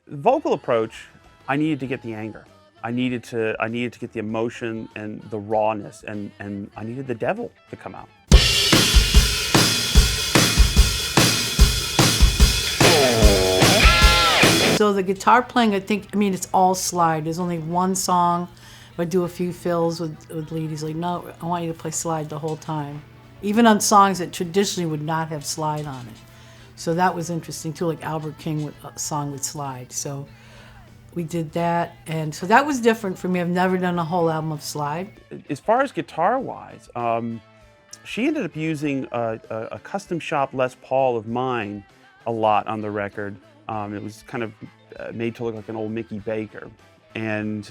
Vocal approach, I needed to get the anger. I needed to get the emotion and the rawness, and I needed the devil to come out. So the guitar playing, I mean, it's all slide. There's only one song. I do a few fills with lead. He's like, no, I want you to play slide the whole time. Even on songs that traditionally would not have slide on it. So that was interesting too, like Albert King with a song with slide. So we did that, and so that was different for me. I've never done a whole album of slide. As far as guitar-wise, she ended up using a custom shop Les Paul of mine a lot on the record. It was kind of made to look like an old Mickey Baker, and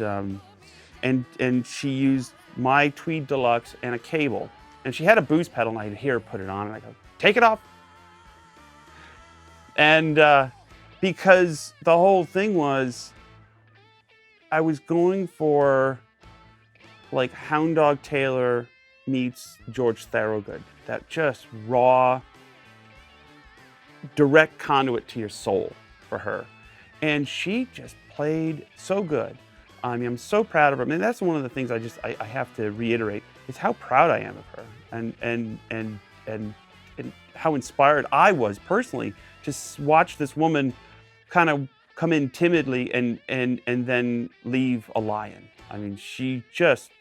she used my Tweed Deluxe and a cable, and she had a boost pedal, and I'd hear her put it on, and I go, take it off. And because the whole thing was, I was going for like Hound Dog Taylor meets George Thorogood, that just raw, direct conduit to your soul for her. And she just played so good. I mean, I'm so proud of her. I mean, that's one of the things I have to reiterate is how proud I am of her, and how inspired I was personally to watch this woman kind of come in timidly and then leave a lion. I mean, she just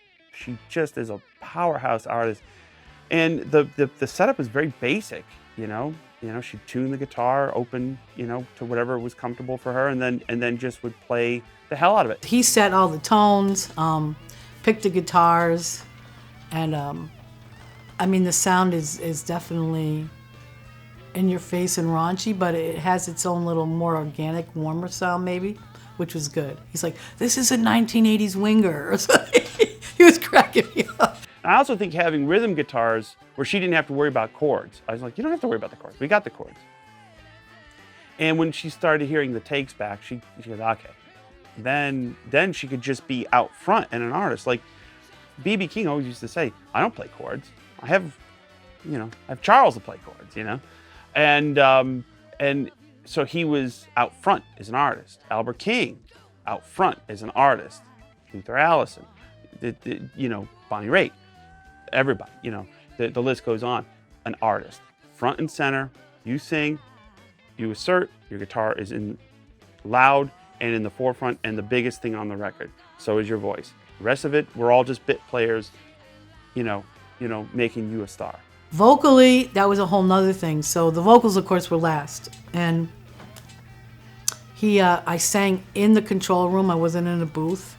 is a powerhouse artist. And the setup is very basic, you know. She'd tune the guitar, open, to whatever was comfortable for her, and then just would play the hell out of it. He set all the tones, picked the guitars, and I mean, the sound is definitely in your face and raunchy, but it has its own little more organic, warmer sound maybe, which was good. He's like, this is a 1980s winger or something. He was cracking me up. I also think having rhythm guitars where she didn't have to worry about chords. I was like, you don't have to worry about the chords. We got the chords. And when she started hearing the takes back, she goes, okay. Then she could just be out front and an artist. Like B.B. King always used to say, I don't play chords. I have Charles to play chords, And so he was out front as an artist. Albert King, out front as an artist. Luther Allison, Bonnie Raitt, everybody, the list goes on. An artist, front and center, you sing, you assert, your guitar is in loud and in the forefront and the biggest thing on the record. So is your voice. The rest of it, we're all just bit players, making you a star. Vocally, that was a whole nother thing. So the vocals, of course, were last. And I sang in the control room. I wasn't in a booth.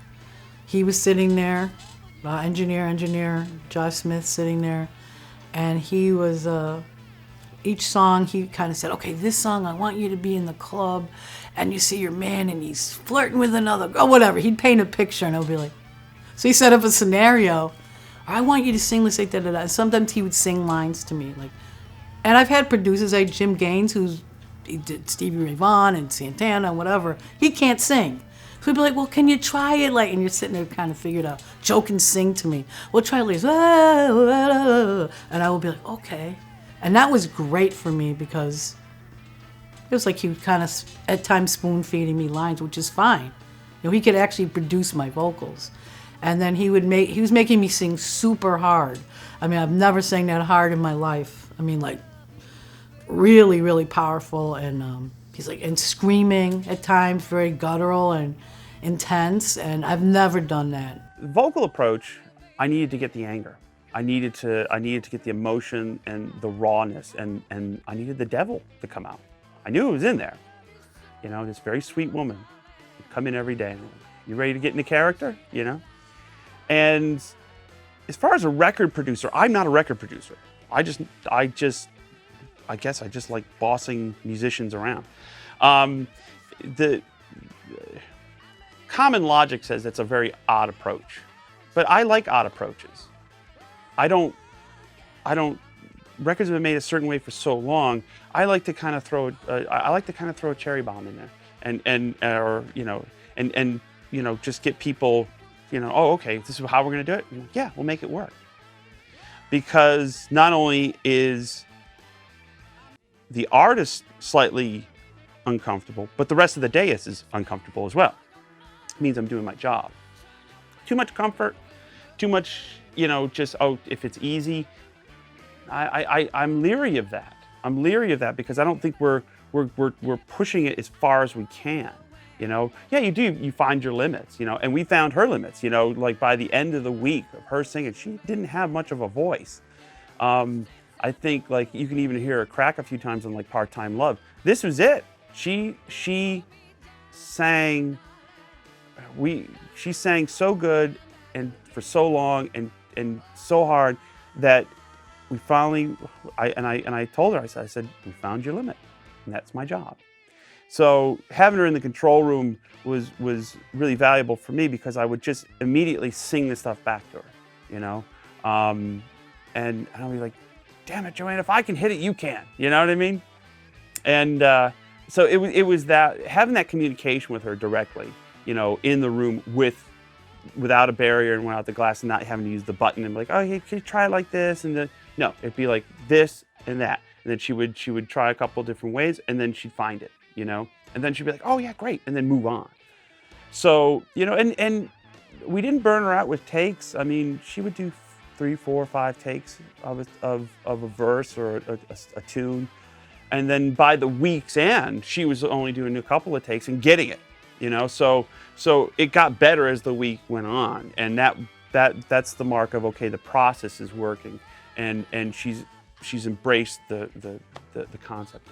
He was sitting there, engineer, Josh Smith sitting there. And he was, each song, he kind of said, okay, this song, I want you to be in the club. And you see your man and he's flirting with another girl, whatever. He'd paint a picture and I would be like, so he set up a scenario. I want you to sing this, like da da da. Sometimes he would sing lines to me, and I've had producers like Jim Gaines, he did Stevie Ray Vaughan and Santana and whatever. He can't sing, so he'd be like, "Well, can you try it?" And you're sitting there kind of figured out. Joe can sing to me. Well, try it, and I would be like, "Okay," and that was great for me because it was like he would kind of at times spoon feeding me lines, which is fine. He could actually produce my vocals. And then he was making me sing super hard. I mean, I've never sang that hard in my life. I mean, like, really, really powerful. And he's like, and screaming at times, very guttural and intense. And I've never done that. Vocal approach, I needed to get the anger. I needed to get the emotion and the rawness, and I needed the devil to come out. I knew it was in there. This very sweet woman would come in every day. You ready to get into character? And as far as a record producer, I'm not a record producer. I guess I just like bossing musicians around. The common logic says that's a very odd approach, but I like odd approaches. Records have been made a certain way for so long. I like to kind of throw a cherry bomb in there, and just get people. Oh, okay, this is how we're going to do it? Yeah, we'll make it work. Because not only is the artist slightly uncomfortable, but the rest of the day is uncomfortable as well. It means I'm doing my job. Too much comfort, too much, just, oh, if it's easy. I'm leery of that. I'm leery of that because I don't think we're pushing it as far as we can. Yeah, you do. You find your limits. And we found her limits. Like by the end of the week of her singing, she didn't have much of a voice. I think like you can even hear her crack a few times on like Part-Time Love. This was it. She sang. She sang so good and for so long and so hard that we finally, I told her, I said, we found your limit, and that's my job. So having her in the control room was really valuable for me because I would just immediately sing the stuff back to her, and I'll be like, damn it, Joanna, if I can hit it, you can, you know what I mean? And so it was that, having that communication with her directly, in the room without a barrier and without the glass and not having to use the button and be like, oh, hey, can you try it like this? And no, it'd be like this and that. And then she would try a couple different ways and then she'd find it, and then she'd be like, oh yeah, great. And then move on. So, and we didn't burn her out with takes. I mean, she would do 3, 4, 5 takes of a verse or a tune. And then by the week's end, she was only doing a couple of takes and getting it, so it got better as the week went on. And that's the mark of, okay, the process is working. And she's embraced the concept.